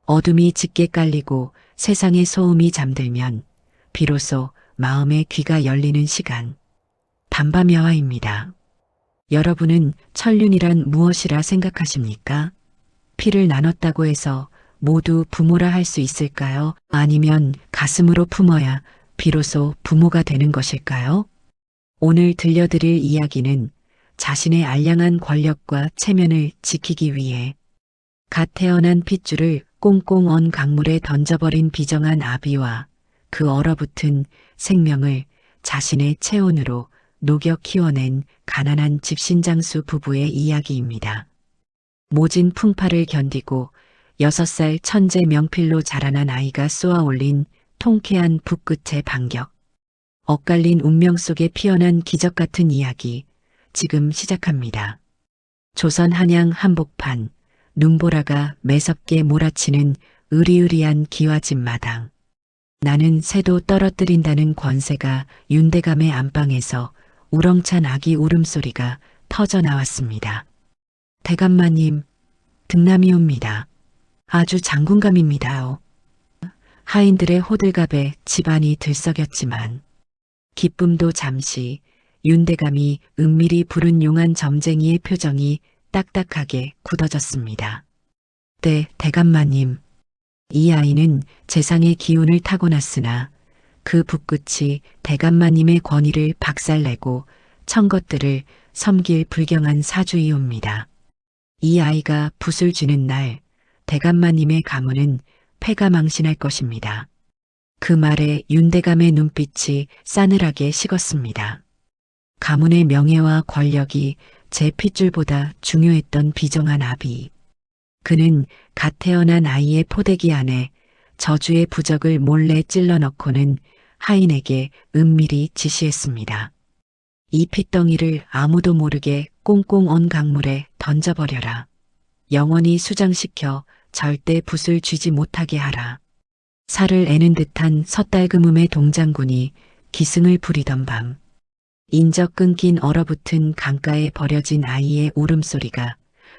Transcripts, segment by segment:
어둠이 짙게 깔리고 세상의 소음이 잠들면 비로소 마음의 귀가 열리는 시간. 반밤야화입니다. 여러분은 천륜이란 무엇이라 생각하십니까? 피를 나눴다고 해서 모두 부모라 할 수 있을까요? 아니면 가슴으로 품어야 비로소 부모가 되는 것일까요? 오늘 들려드릴 이야기는 자신의 알량한 권력과 체면을 지키기 위해 갓 태어난 핏줄을 꽁꽁 언 강물에 던져버린 비정한 아비와 그 얼어붙은 생명을 자신의 체온으로 녹여 키워낸 가난한 집신장수 부부의 이야기입니다. 모진 풍파를 견디고 6살 천재 명필로 자라난 아이가 쏘아올린 통쾌한 붓끝의 반격. 엇갈린 운명 속에 피어난 기적 같은 이야기, 지금 시작합니다. 조선 한양 한복판, 눈보라가 매섭게 몰아치는 으리으리한 기와집 마당. 나는 새도 떨어뜨린다는 권세가 윤대감의 안방에서 우렁찬 아기 울음소리가 터져 나왔습니다. 대감마님, 등남이옵니다. 아주 장군감입니다요. 하인들의 호들갑에 집안이 들썩였지만 기쁨도 잠시 윤대감이 은밀히 부른 용한 점쟁이의 표정이 딱딱하게 굳어졌습니다. 네, 대감마님. 이 아이는 재상의 기운을 타고났으나 그 붓끝이 대감마님의 권위를 박살내고 청것들을 섬길 불경한 사주이옵니다. 이 아이가 붓을 쥐는 날 대감마님의 가문은 패가망신할 것입니다. 그 말에 윤대감의 눈빛이 싸늘하게 식었습니다. 가문의 명예와 권력이 제 핏줄보다 중요했던 비정한 아비. 그는 갓 태어난 아이의 포대기 안에 저주의 부적을 몰래 찔러 넣고는 하인에게 은밀히 지시했습니다. 이 핏덩이를 아무도 모르게 꽁꽁 언 강물에 던져버려라. 영원히 수장시켜 절대 붓을 쥐지 못하게 하라. 살을 애는 듯한 섣달그음의 동장군이 기승을 부리던 밤. 인적 끊긴 얼어붙은 강가에 버려진 아이의 울음소리가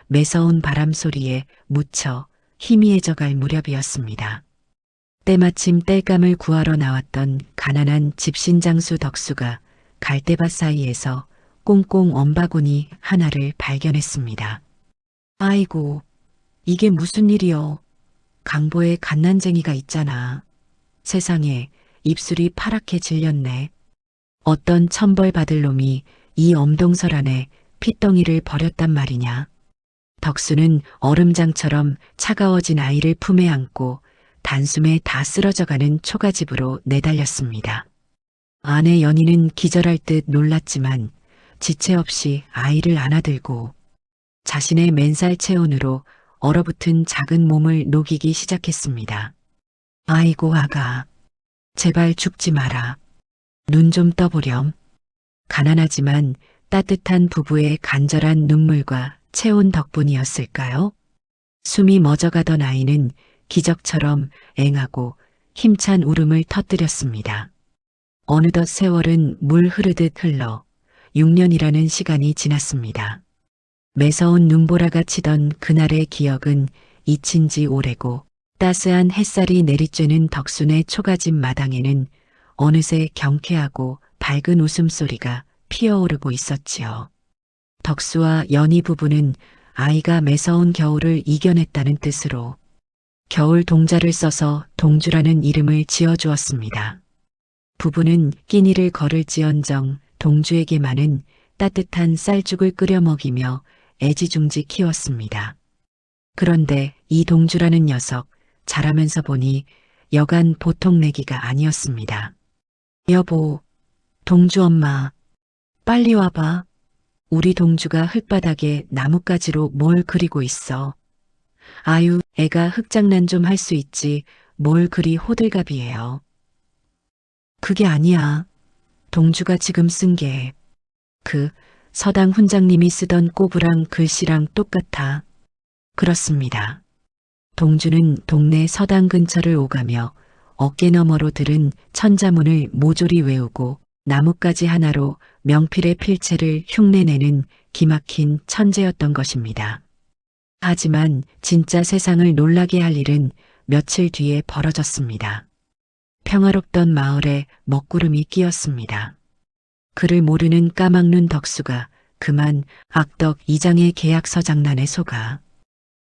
매서운 바람소리에 묻혀 희미해져갈 무렵이었습니다. 때마침 땔감을 구하러 나왔던 가난한 집신장수 덕수가 갈대밭 사이에서 꽁꽁 언 바구니 하나를 발견했습니다. 아이고, 이게 무슨 일이여. 강보에 갓난쟁이가 있잖아. 세상에, 입술이 파랗게 질렸네. 어떤 천벌받을 놈이 이 엄동설 안에 핏덩이를 버렸단 말이냐. 덕수는 얼음장처럼 차가워진 아이를 품에 안고 단숨에 다 쓰러져가는 초가집으로 내달렸습니다. 아내 연희는 기절할 듯 놀랐지만 지체 없이 아이를 안아들고 자신의 맨살 체온으로 얼어붙은 작은 몸을 녹이기 시작했습니다. 아이고 아가, 제발 죽지 마라. 눈 좀 떠보렴. 가난하지만 따뜻한 부부의 간절한 눈물과 체온 덕분이었을까요? 숨이 멎어가던 아이는 기적처럼 앵하고 힘찬 울음을 터뜨렸습니다. 어느덧 세월은 물 흐르듯 흘러 6년이라는 시간이 지났습니다. 매서운 눈보라가 치던 그날의 기억은 잊힌 지 오래고 따스한 햇살이 내리쬐는 덕순의 초가집 마당에는 어느새 경쾌하고 밝은 웃음소리가 피어오르고 있었지요. 덕수와 연희 부부는 아이가 매서운 겨울을 이겨냈다는 뜻으로 겨울 동자를 써서 동주라는 이름을 지어주었습니다. 부부는 끼니를 걸을지언정 동주에게만은 따뜻한 쌀죽을 끓여 먹이며 애지중지 키웠습니다. 그런데 이 동주라는 녀석 자라면서 보니 여간 보통 내기가 아니었습니다. 여보, 동주 엄마, 빨리 와봐. 우리 동주가 흙바닥에 나뭇가지로 뭘 그리고 있어. 아유, 애가 흙장난 좀 할 수 있지 뭘 그리 호들갑이에요. 그게 아니야. 동주가 지금 쓴 게 그 서당 훈장님이 쓰던 꼬부랑 글씨랑 똑같아. 그렇습니다. 동주는 동네 서당 근처를 오가며 어깨 너머로 들은 천자문을 모조리 외우고 나뭇가지 하나로 명필의 필체를 흉내내는 기막힌 천재였던 것입니다. 하지만 진짜 세상을 놀라게 할 일은 며칠 뒤에 벌어졌습니다. 평화롭던 마을에 먹구름이 끼었습니다. 그를 모르는 까막눈 덕수가 그만 악덕 이장의 계약서 장난에 속아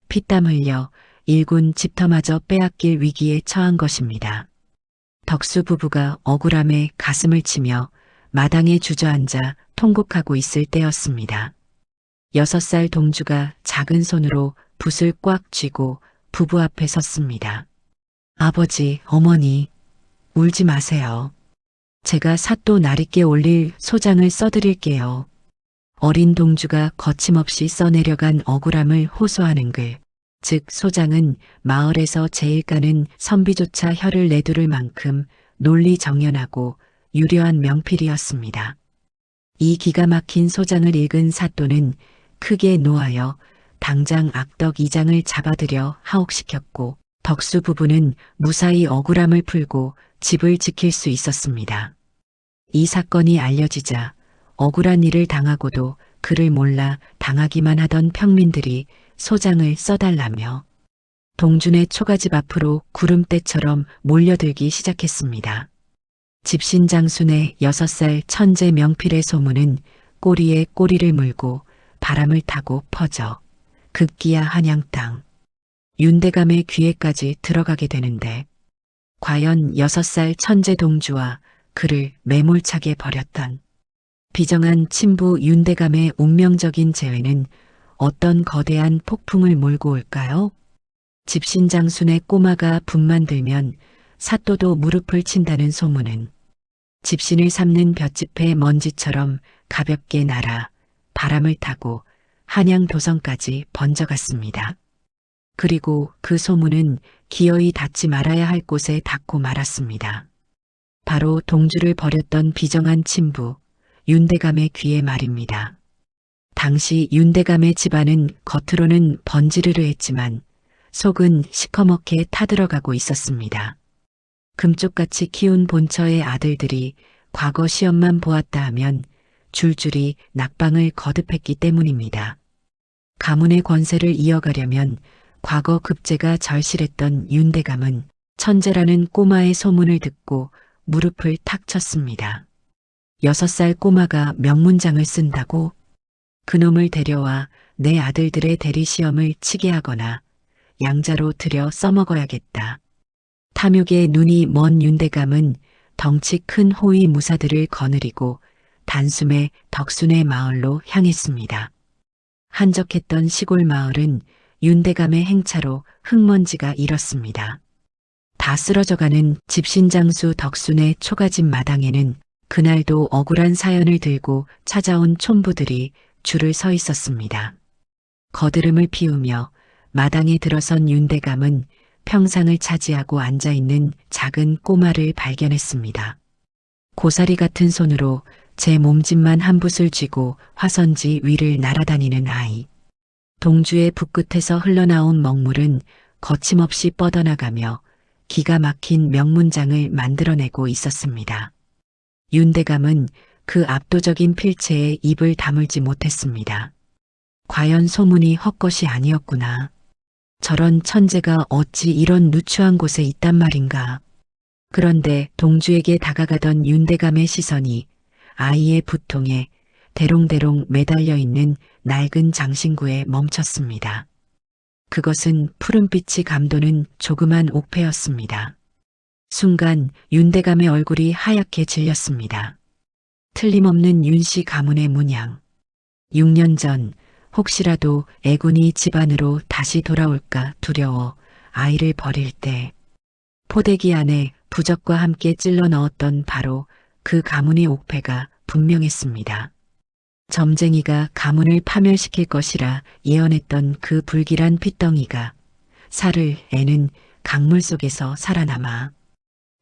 피땀 흘려 일군 집터마저 빼앗길 위기에 처한 것입니다. 덕수 부부가 억울함에 가슴을 치며 마당에 주저앉아 통곡하고 있을 때였습니다. 6살 동주가 작은 손으로 붓을 꽉 쥐고 부부 앞에 섰습니다. 아버지, 어머니, 울지 마세요. 제가 사또 나리께 올릴 소장을 써드릴게요. 어린 동주가 거침없이 써내려간 억울함을 호소하는 글, 즉 소장은 마을에서 제일 까는 선비조차 혀를 내두를 만큼 논리정연하고 유려한 명필이었습니다. 이 기가 막힌 소장을 읽은 사또는 크게 노하여 당장 악덕 이장을 잡아들여 하옥시켰고 덕수 부부는 무사히 억울함을 풀고 집을 지킬 수 있었습니다. 이 사건이 알려지자 억울한 일을 당하고도 그를 몰라 당하기만 하던 평민들이 소장을 써달라며 동준의 초가집 앞으로 구름대처럼 몰려들기 시작했습니다. 집신장순의 6살 천재 명필의 소문은 꼬리에 꼬리를 물고 바람을 타고 퍼져 급기야 한양 땅, 윤대감의 귀에까지 들어가게 되는데 과연 6살 천재 동주와 그를 매몰차게 버렸던 비정한 친부 윤대감의 운명적인 재회는 어떤 거대한 폭풍을 몰고 올까요? 집신장순의 꼬마가 분만 들면 사또도 무릎을 친다는 소문은 집신을 삼는 볏짚의 먼지처럼 가볍게 날아 바람을 타고 한양 도성까지 번져갔습니다. 그리고 그 소문은 기어이 닿지 말아야 할 곳에 닿고 말았습니다. 바로 동주를 버렸던 비정한 친부 윤대감의 귀에 말입니다. 당시 윤대감의 집안은 겉으로는 번지르르 했지만 속은 시커멓게 타들어가고 있었습니다. 금쪽같이 키운 본처의 아들들이 과거 시험만 보았다 하면 줄줄이 낙방을 거듭했기 때문입니다. 가문의 권세를 이어가려면 과거 급제가 절실했던 윤대감은 천재라는 꼬마의 소문을 듣고 무릎을 탁 쳤습니다. 6살 꼬마가 명문장을 쓴다고? 그놈을 데려와 내 아들들의 대리시험을 치게 하거나 양자로 들여 써먹어야겠다. 탐욕에 눈이 먼 윤대감은 덩치 큰 호위 무사들을 거느리고 단숨에 덕순의 마을로 향했습니다. 한적했던 시골 마을은 윤대감의 행차로 흙먼지가 일었습니다. 다 쓰러져가는 집신장수 덕순의 초가집 마당에는 그날도 억울한 사연을 들고 찾아온 촌부들이 줄을 서 있었습니다. 거드름을 피우며 마당에 들어선 윤대감은 평상을 차지하고 앉아있는 작은 꼬마를 발견했습니다. 고사리 같은 손으로 제 몸집만 한 붓을 쥐고 화선지 위를 날아다니는 아이. 동주의 붓끝에서 흘러나온 먹물은 거침없이 뻗어나가며 기가 막힌 명문장을 만들어내고 있었습니다. 윤대감은 그 압도적인 필체에 입을 다물지 못했습니다. 과연 소문이 헛것이 아니었구나. 저런 천재가 어찌 이런 누추한 곳에 있단 말인가. 그런데 동주에게 다가가던 윤대감의 시선이 아이의 붓통에 대롱대롱 매달려 있는 낡은 장신구에 멈췄습니다. 그것은 푸른빛이 감도는 조그만 옥패였습니다. 순간 윤대감의 얼굴이 하얗게 질렸습니다. 틀림없는 윤씨 가문의 문양. 6년 전 혹시라도 애군이 집안으로 다시 돌아올까 두려워 아이를 버릴 때 포대기 안에 부적과 함께 찔러 넣었던 바로 그 가문의 옥패가 분명했습니다. 점쟁이가 가문을 파멸시킬 것이라 예언했던 그 불길한 핏덩이가 살을 애는 강물 속에서 살아남아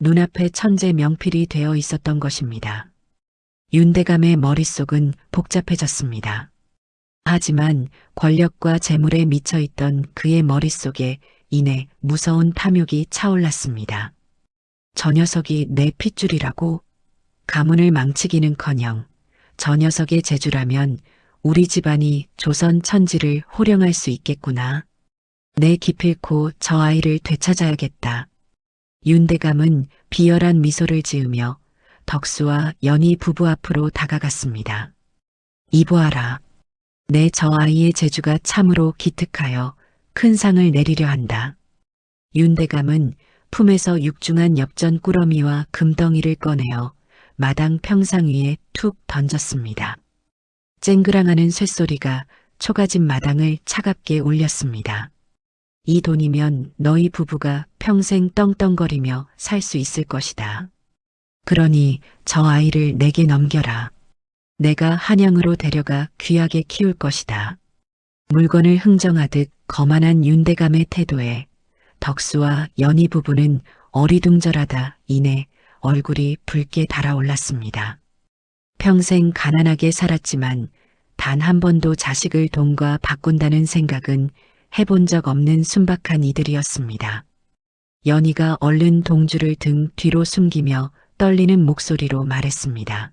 눈앞에 천재 명필이 되어 있었던 것입니다. 윤대감의 머릿속은 복잡해졌습니다. 하지만 권력과 재물에 미쳐있던 그의 머릿속에 이내 무서운 탐욕이 차올랐습니다. 저 녀석이 내 핏줄이라고? 가문을 망치기는커녕 저 녀석의 재주라면 우리 집안이 조선 천지를 호령할 수 있겠구나. 내 기필코 저 아이를 되찾아야겠다. 윤대감은 비열한 미소를 지으며 덕수와 연희 부부 앞으로 다가갔습니다. 이보아라. 내 저 아이의 재주가 참으로 기특하여 큰 상을 내리려 한다. 윤대감은 품에서 육중한 엽전 꾸러미와 금덩이를 꺼내어 마당 평상 위에 툭 던졌습니다. 쨍그랑하는 쇳소리가 초가집 마당을 차갑게 울렸습니다. 이 돈이면 너희 부부가 평생 떵떵거리며 살 수 있을 것이다. 그러니 저 아이를 내게 넘겨라. 내가 한양으로 데려가 귀하게 키울 것이다. 물건을 흥정하듯 거만한 윤대감의 태도에 덕수와 연희 부부는 어리둥절하다 이내 얼굴이 붉게 달아올랐습니다. 평생 가난하게 살았지만 단 한 번도 자식을 돈과 바꾼다는 생각은 해본 적 없는 순박한 이들이었습니다. 연희가 얼른 동주를 등 뒤로 숨기며 떨리는 목소리로 말했습니다.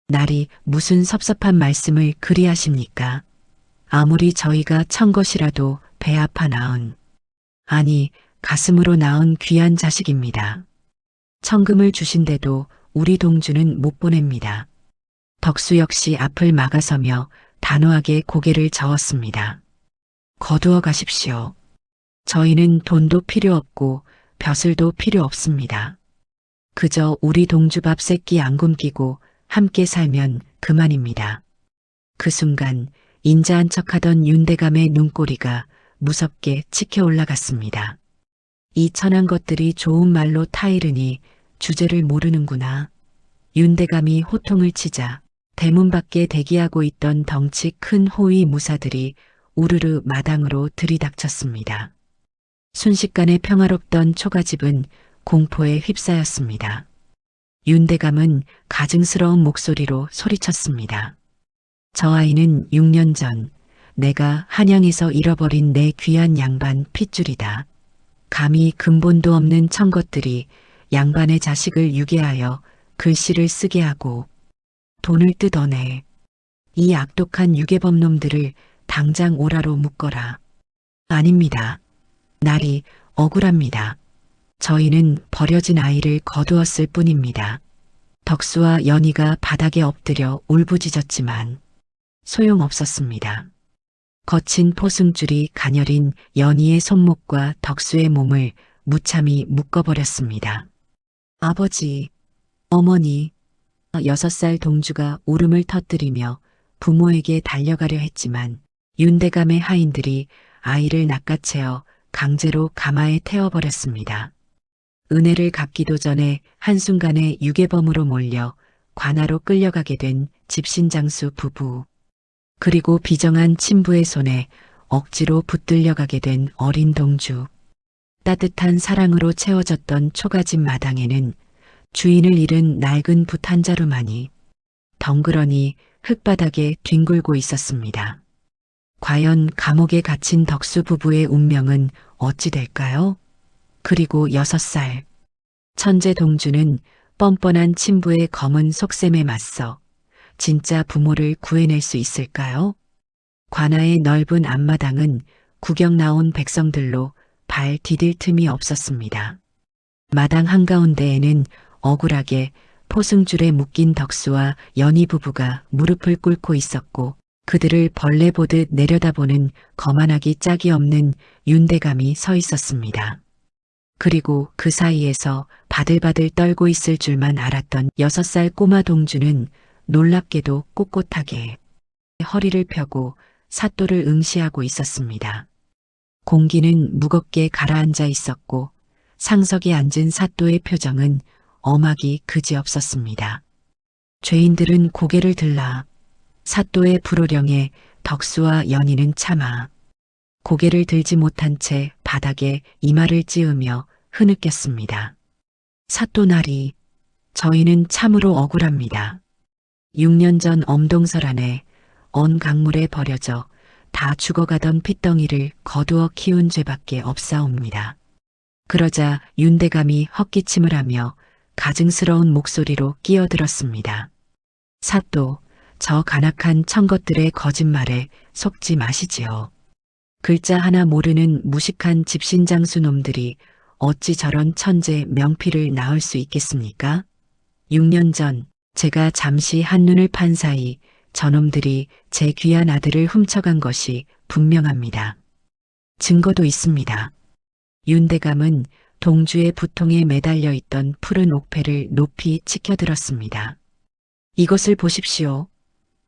날이 무슨 섭섭한 말씀을 그리 하십니까? 아무리 저희가 천것이라도 배 아파 낳은, 아니 가슴으로 낳은 귀한 자식입니다. 천금을 주신데도 우리 동주는 못 보냅니다. 덕수 역시 앞을 막아서며 단호하게 고개를 저었습니다. 거두어 가십시오. 저희는 돈도 필요 없고 벼슬도 필요 없습니다. 그저 우리 동주밥 새끼 안 굶기고 함께 살면 그만입니다. 그 순간 인자한 척하던 윤대감의 눈꼬리가 무섭게 치켜 올라갔습니다. 이 천한 것들이 좋은 말로 타이르니 주제를 모르는구나. 윤대감이 호통을 치자 대문 밖에 대기하고 있던 덩치 큰 호위 무사들이 우르르 마당으로 들이닥쳤습니다. 순식간에 평화롭던 초가집은 공포에 휩싸였습니다. 윤대감은 가증스러운 목소리로 소리쳤습니다. 저 아이는 6년 전 내가 한양에서 잃어버린 내 귀한 양반 핏줄이다. 감히 근본도 없는 천것들이 양반의 자식을 유괴하여 글씨를 쓰게 하고 돈을 뜯어내. 이 악독한 유괴범 놈들을 당장 오라로 묶어라. 아닙니다. 날이 억울합니다. 저희는 버려진 아이를 거두었을 뿐입니다. 덕수와 연희가 바닥에 엎드려 울부짖었지만 소용없었습니다. 거친 포승줄이 가녀린 연희의 손목과 덕수의 몸을 무참히 묶어버렸습니다. 아버지, 어머니, 6살 동주가 울음을 터뜨리며 부모에게 달려가려 했지만 윤대감의 하인들이 아이를 낚아채어 강제로 가마에 태워버렸습니다. 은혜를 갚기도 전에 한순간에 유괴범으로 몰려 관아로 끌려가게 된 집신장수 부부, 그리고 비정한 친부의 손에 억지로 붙들려가게 된 어린 동주. 따뜻한 사랑으로 채워졌던 초가집 마당에는 주인을 잃은 낡은 붓 한 자루만이 덩그러니 흙바닥에 뒹굴고 있었습니다. 과연 감옥에 갇힌 덕수 부부의 운명은 어찌 될까요? 그리고 6살 천재 동주는 뻔뻔한 친부의 검은 속셈에 맞서 진짜 부모를 구해낼 수 있을까요? 관아의 넓은 앞마당은 구경 나온 백성들로 발 디딜 틈이 없었습니다. 마당 한가운데에는 억울하게 포승줄에 묶인 덕수와 연희 부부가 무릎을 꿇고 있었고 그들을 벌레 보듯 내려다보는 거만하기 짝이 없는 윤대감이 서 있었습니다. 그리고 그 사이에서 바들바들 떨고 있을 줄만 알았던 6살 꼬마 동주는 놀랍게도 꼿꼿하게 허리를 펴고 사또를 응시하고 있었습니다. 공기는 무겁게 가라앉아 있었고 상석에 앉은 사또의 표정은 엄하기 그지없었습니다. 죄인들은 고개를 들라. 사또의 불호령에 덕수와 연희는 차마 고개를 들지 못한 채 바닥에 이마를 찌으며 흐느꼈습니다. 사또나리, 저희는 참으로 억울합니다. 6년 전 엄동설 안에 언 강물에 버려져 다 죽어가던 핏덩이를 거두어 키운 죄밖에 없사옵니다. 그러자 윤대감이 헛기침을 하며 가증스러운 목소리로 끼어들었습니다. 사또, 저 간악한 천것들의 거짓말에 속지 마시지요. 글자 하나 모르는 무식한 집신장수 놈들이 어찌 저런 천재 명필을 낳을 수 있겠습니까? 6년 전 제가 잠시 한눈을 판 사이 저놈들이 제 귀한 아들을 훔쳐간 것이 분명합니다. 증거도 있습니다. 윤대감은 동주의 부통에 매달려 있던 푸른 옥패를 높이 치켜들었습니다. 이것을 보십시오.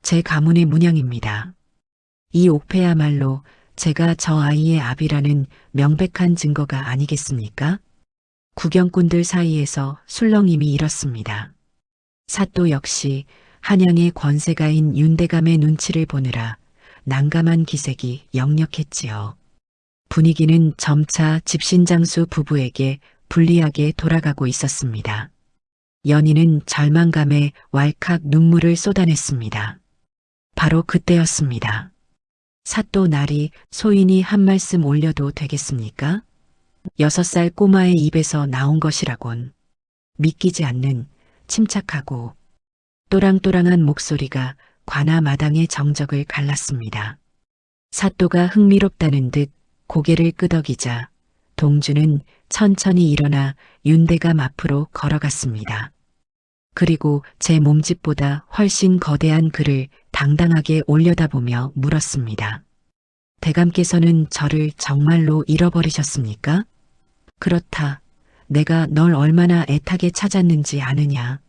제 가문의 문양입니다. 이 옥패야말로 제가 저 아이의 아비라는 명백한 증거가 아니겠습니까? 구경꾼들 사이에서 술렁임이 일었습니다. 사또 역시 한양의 권세가인 윤대감의 눈치를 보느라 난감한 기색이 역력했지요. 분위기는 점차 집신장수 부부에게 불리하게 돌아가고 있었습니다. 연희는 절망감에 왈칵 눈물을 쏟아냈습니다. 바로 그때였습니다. 사또 날이 소인이 한 말씀 올려도 되겠습니까? 6살 꼬마의 입에서 나온 것이라곤. 믿기지 않는 침착하고 또랑또랑한 목소리가 관아 마당의 정적을 갈랐습니다. 사또가 흥미롭다는 듯 고개를 끄덕이자 동주는 천천히 일어나 윤대감 앞으로 걸어갔습니다. 그리고 제 몸집보다 훨씬 거대한 그를 당당하게 올려다보며 물었습니다. 대감께서는 저를 정말로 잃어버리셨습니까? 그렇다. 내가 널 얼마나 애타게 찾았는지 아느냐.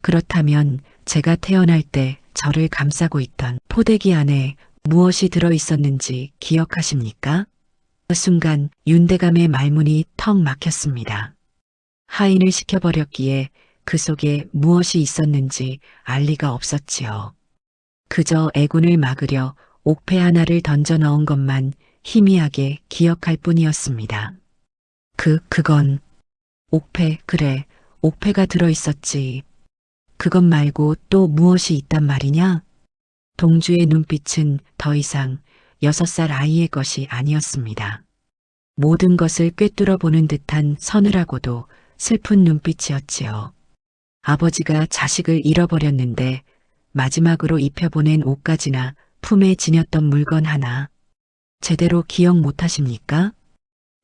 그렇다면 제가 태어날 때 저를 감싸고 있던 포대기 안에 무엇이 들어 있었는지 기억하십니까? 그 순간 윤대감의 말문이 턱 막혔습니다. 하인을 시켜버렸기에 그 속에 무엇이 있었는지 알 리가 없었지요. 그저 애군을 막으려 옥패 하나를 던져 넣은 것만 희미하게 기억할 뿐이었습니다. 그건 옥패, 그래, 옥패가 들어있었지. 그것 말고 또 무엇이 있단 말이냐? 동주의 눈빛은 더 이상 6살 아이의 것이 아니었습니다. 모든 것을 꿰뚫어 보는 듯한 서늘하고도 슬픈 눈빛이었지요. 아버지가 자식을 잃어버렸는데 마지막으로 입혀보낸 옷가지나 품에 지녔던 물건 하나 제대로 기억 못하십니까?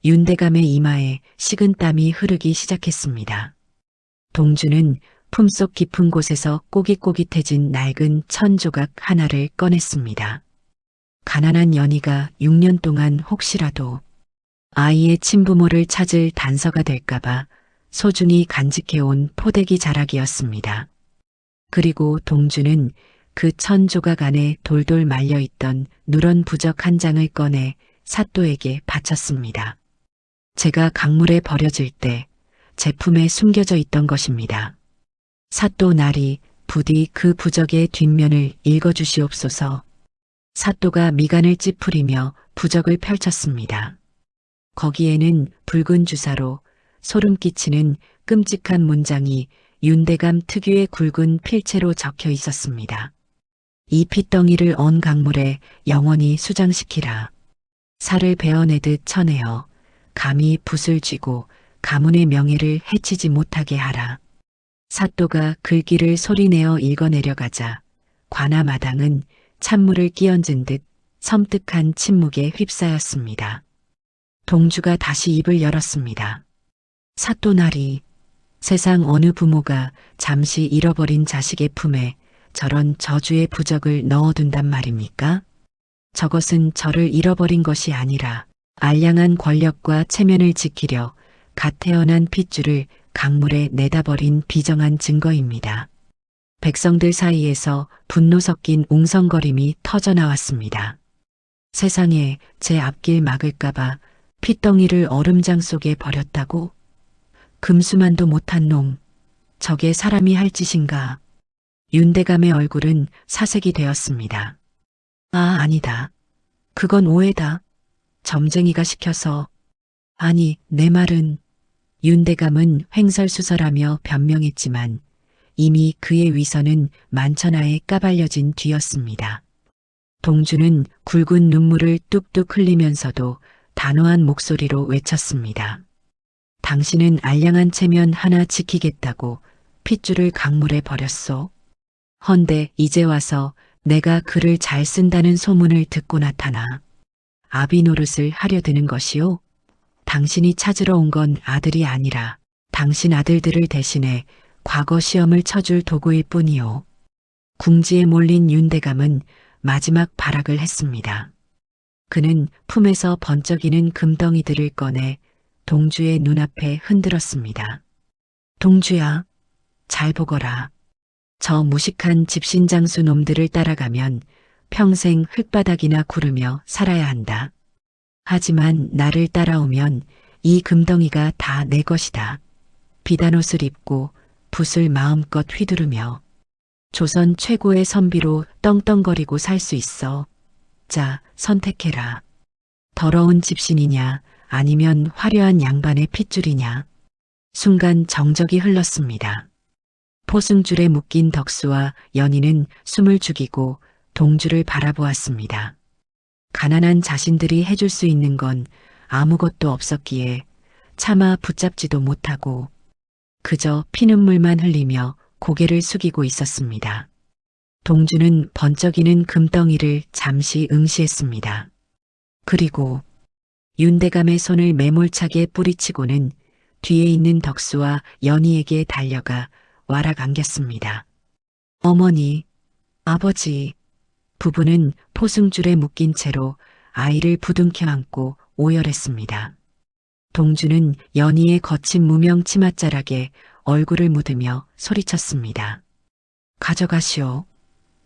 윤대감의 이마에 식은땀이 흐르기 시작했습니다. 동주는 품속 깊은 곳에서 꼬깃꼬깃해진 낡은 천조각 하나를 꺼냈습니다. 가난한 연희가 6년 동안 혹시라도 아이의 친부모를 찾을 단서가 될까봐 소중히 간직해온 포대기 자락이었습니다. 그리고 동주는 그 천조각 안에 돌돌 말려있던 누런 부적 한 장을 꺼내 사또에게 바쳤습니다. 제가 강물에 버려질 때 제품에 숨겨져 있던 것입니다. 사또 날이 부디 그 부적의 뒷면을 읽어주시옵소서. 사또가 미간을 찌푸리며 부적을 펼쳤습니다. 거기에는 붉은 주사로 소름 끼치는 끔찍한 문장이 윤대감 특유의 굵은 필체로 적혀 있었습니다. 이 핏덩이를 언 강물에 영원히 수장시키라. 살을 베어내듯 쳐내어 감히 붓을 쥐고 가문의 명예를 해치지 못하게 하라. 사또가 글귀를 소리내어 읽어내려가자 관아 마당은 찬물을 끼얹은 듯 섬뜩한 침묵에 휩싸였습니다. 동주가 다시 입을 열었습니다. 사또 날이 세상 어느 부모가 잠시 잃어버린 자식의 품에 저런 저주의 부적을 넣어둔단 말입니까? 저것은 저를 잃어버린 것이 아니라 알량한 권력과 체면을 지키려 갓 태어난 핏줄을 강물에 내다버린 비정한 증거입니다. 백성들 사이에서 분노 섞인 웅성거림이 터져나왔습니다. 세상에 제 앞길 막을까봐 핏덩이를 얼음장 속에 버렸다고? 금수만도 못한 놈, 저게 사람이 할 짓인가? 윤대감의 얼굴은 사색이 되었습니다. 아니다. 그건 오해다. 점쟁이가 시켜서. 아니, 내 말은. 윤대감은 횡설수설하며 변명했지만 이미 그의 위선은 만천하에 까발려진 뒤였습니다. 동주는 굵은 눈물을 뚝뚝 흘리면서도 단호한 목소리로 외쳤습니다. 당신은 알량한 체면 하나 지키겠다고 핏줄을 강물에 버렸소. 헌데 이제 와서 내가 글을 잘 쓴다는 소문을 듣고 나타나 아비 노릇을 하려 드는 것이요? 당신이 찾으러 온 건 아들이 아니라 당신 아들들을 대신해 과거 시험을 쳐줄 도구일 뿐이요. 궁지에 몰린 윤대감은 마지막 발악을 했습니다. 그는 품에서 번쩍이는 금덩이들을 꺼내 동주의 눈앞에 흔들었습니다. 동주야, 잘 보거라. 저 무식한 집신장수 놈들을 따라가면 평생 흙바닥이나 구르며 살아야 한다. 하지만 나를 따라오면 이 금덩이가 다 내 것이다. 비단옷을 입고 붓을 마음껏 휘두르며 조선 최고의 선비로 떵떵거리고 살 수 있어. 자, 선택해라. 더러운 집신이냐 아니면 화려한 양반의 핏줄이냐. 순간 정적이 흘렀습니다. 포승줄에 묶인 덕수와 연희는 숨을 죽이고 동주를 바라보았습니다. 가난한 자신들이 해줄 수 있는 건 아무것도 없었기에 차마 붙잡지도 못하고 그저 피눈물만 흘리며 고개를 숙이고 있었습니다. 동주는 번쩍이는 금덩이를 잠시 응시했습니다. 그리고 윤대감의 손을 매몰차게 뿌리치고는 뒤에 있는 덕수와 연희에게 달려가 와락 안겼습니다. 어머니, 아버지, 부부는 포승줄에 묶인 채로 아이를 부둥켜 안고 오열했습니다. 동주는 연희의 거친 무명 치맛자락에 얼굴을 묻으며 소리쳤습니다. 가져가시오.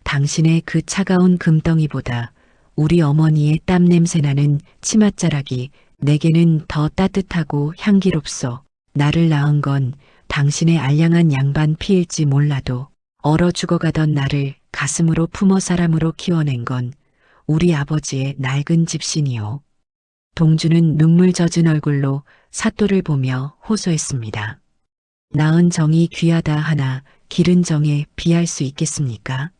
당신의 그 차가운 금덩이보다 우리 어머니의 땀 냄새나는 치맛자락이 내게는 더 따뜻하고 향기롭소. 나를 낳은 건 당신의 알량한 양반 피일지 몰라도 얼어 죽어가던 나를 가슴으로 품어 사람으로 키워낸 건 우리 아버지의 낡은 집신이요. 동주는 눈물 젖은 얼굴로 사또를 보며 호소했습니다. 낳은 정이 귀하다 하나 기른 정에 비할 수 있겠습니까?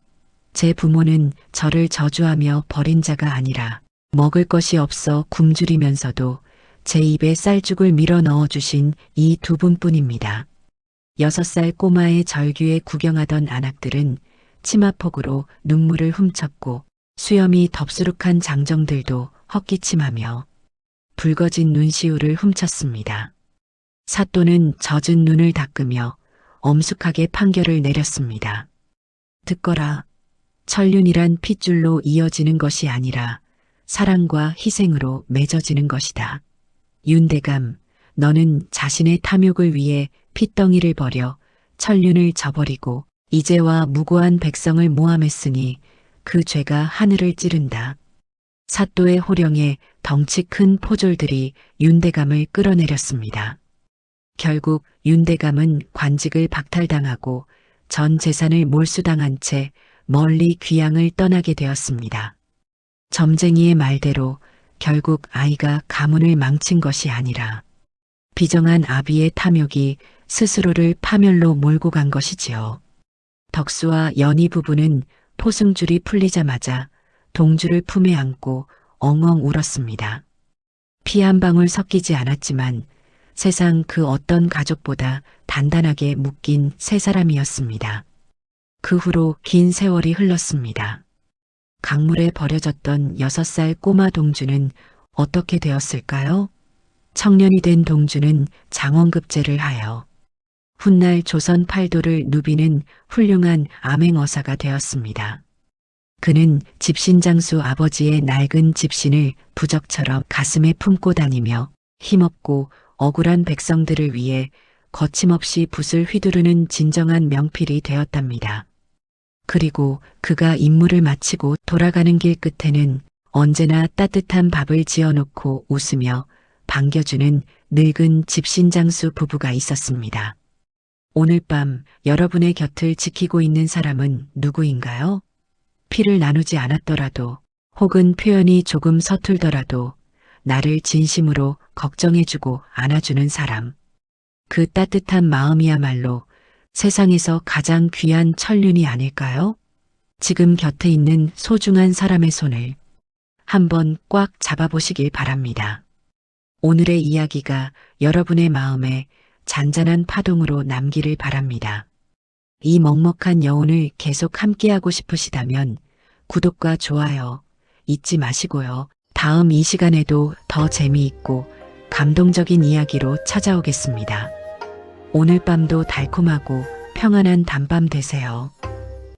제 부모는 저를 저주하며 버린 자가 아니라 먹을 것이 없어 굶주리면서도 제 입에 쌀죽을 밀어 넣어주신 이 두 분뿐입니다. 6살 꼬마의 절규에 구경하던 안악들은 치마폭으로 눈물을 훔쳤고 수염이 덥수룩한 장정들도 헛기침하며 붉어진 눈시울을 훔쳤습니다. 사또는 젖은 눈을 닦으며 엄숙하게 판결을 내렸습니다. 듣거라. 천륜이란 핏줄로 이어지는 것이 아니라 사랑과 희생으로 맺어지는 것이다. 윤대감, 너는 자신의 탐욕을 위해 핏덩이를 버려 천륜을 저버리고 이제와 무고한 백성을 모함했으니 그 죄가 하늘을 찌른다. 사또의 호령에 덩치 큰 포졸들이 윤대감을 끌어내렸습니다. 결국 윤대감은 관직을 박탈당하고 전 재산을 몰수당한 채 멀리 귀양을 떠나게 되었습니다. 점쟁이의 말대로 결국 아이가 가문을 망친 것이 아니라 비정한 아비의 탐욕이 스스로를 파멸로 몰고 간 것이지요. 덕수와 연희 부부는 포승줄이 풀리자마자 동주를 품에 안고 엉엉 울었습니다. 피 한 방울 섞이지 않았지만 세상 그 어떤 가족보다 단단하게 묶인 세 사람이었습니다. 그 후로 긴 세월이 흘렀습니다. 강물에 버려졌던 6살 꼬마 동주는 어떻게 되었을까요? 청년이 된 동주는 장원급제를 하여 훗날 조선 팔도를 누비는 훌륭한 암행어사가 되었습니다. 그는 집신장수 아버지의 낡은 집신을 부적처럼 가슴에 품고 다니며 힘없고 억울한 백성들을 위해 거침없이 붓을 휘두르는 진정한 명필이 되었답니다. 그리고 그가 임무를 마치고 돌아가는 길 끝에는 언제나 따뜻한 밥을 지어놓고 웃으며 반겨주는 늙은 집신장수 부부가 있었습니다. 오늘 밤 여러분의 곁을 지키고 있는 사람은 누구인가요? 피를 나누지 않았더라도 혹은 표현이 조금 서툴더라도 나를 진심으로 걱정해주고 안아주는 사람. 그 따뜻한 마음이야말로 세상에서 가장 귀한 천륜이 아닐까요? 지금 곁에 있는 소중한 사람의 손을 한번 꽉 잡아보시길 바랍니다. 오늘의 이야기가 여러분의 마음에 잔잔한 파동으로 남기를 바랍니다. 이 먹먹한 여운을 계속 함께하고 싶으시다면 구독과 좋아요 잊지 마시고요. 다음 이 시간에도 더 재미있고 감동적인 이야기로 찾아오겠습니다. 오늘 밤도 달콤하고 평안한 밤밤 되세요.